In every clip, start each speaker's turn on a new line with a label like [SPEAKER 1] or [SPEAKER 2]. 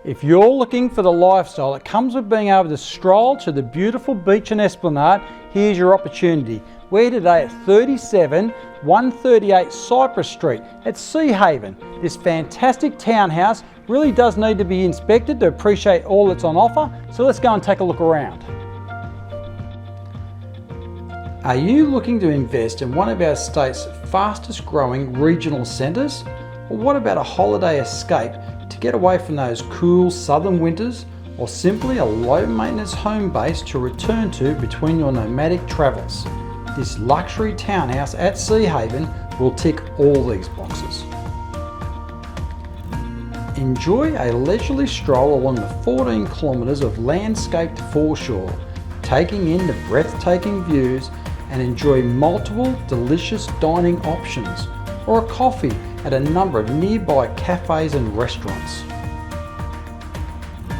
[SPEAKER 1] If you're looking for the lifestyle that comes with being able to stroll to the beautiful beach and esplanade, here's your opportunity. We're today at 138 Cypress Street at Sea Haven. This fantastic townhouse really does need to be inspected to appreciate all that's on offer, so let's go and take a look around. Are you looking to invest in one of our state's fastest growing regional centres? Or what about a holiday escape to get away from those cool southern winters, or simply a low maintenance home base to return to between your nomadic travels? This luxury townhouse at Sea Haven will tick all these boxes. Enjoy a leisurely stroll along the 14 kilometres of landscaped foreshore, taking in the breathtaking views, and enjoy multiple delicious dining options, or a coffee at a number of nearby cafes and restaurants.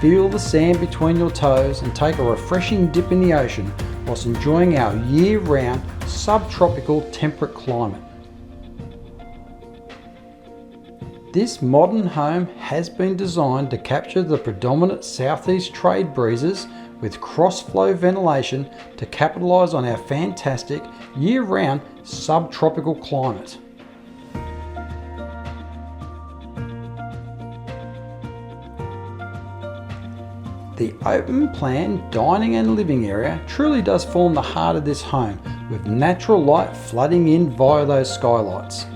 [SPEAKER 1] Feel the sand between your toes and take a refreshing dip in the ocean whilst enjoying our year-round subtropical temperate climate. This modern home has been designed to capture the predominant southeast trade breezes with cross-flow ventilation to capitalise on our fantastic year-round subtropical climate. The open plan dining and living area truly does form the heart of this home, with natural light flooding in via those skylights.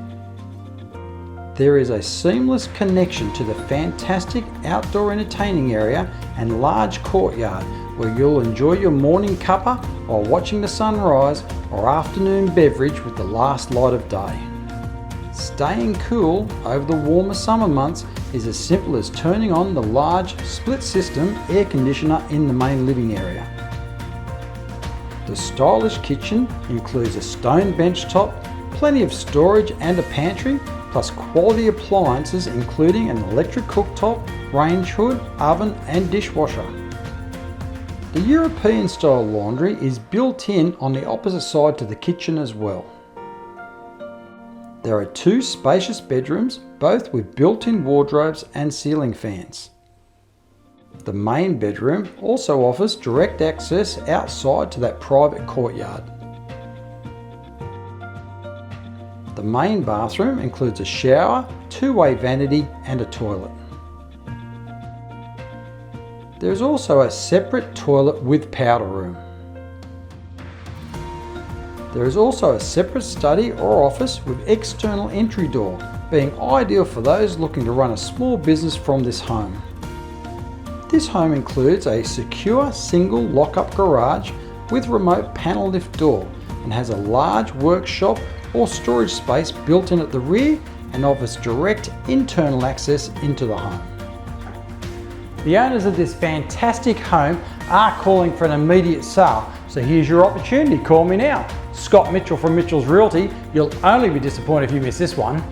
[SPEAKER 1] There is a seamless connection to the fantastic outdoor entertaining area and large courtyard where you'll enjoy your morning cuppa while watching the sunrise, or afternoon beverage with the last light of day. Staying cool over the warmer summer months is as simple as turning on the large split system air conditioner in the main living area. The stylish kitchen includes a stone bench top, plenty of storage and a pantry, plus quality appliances including an electric cooktop, range hood, oven and dishwasher. The European style laundry is built in on the opposite side to the kitchen as well. There are 2 spacious bedrooms, both with built-in wardrobes and ceiling fans. The main bedroom also offers direct access outside to that private courtyard. The main bathroom includes a shower, 2-way vanity and a toilet. There is also a separate toilet with powder room. There is also a separate study or office with external entry door, being ideal for those looking to run a small business from this home. This home includes a secure single lock-up garage with remote panel lift door, and has a large workshop or storage space built in at the rear and offers direct internal access into the home. The owners of this fantastic home are calling for an immediate sale, so here's your opportunity. Call me now. Scott Mitchell from Mitchell's Realty. You'll only be disappointed if you miss this one.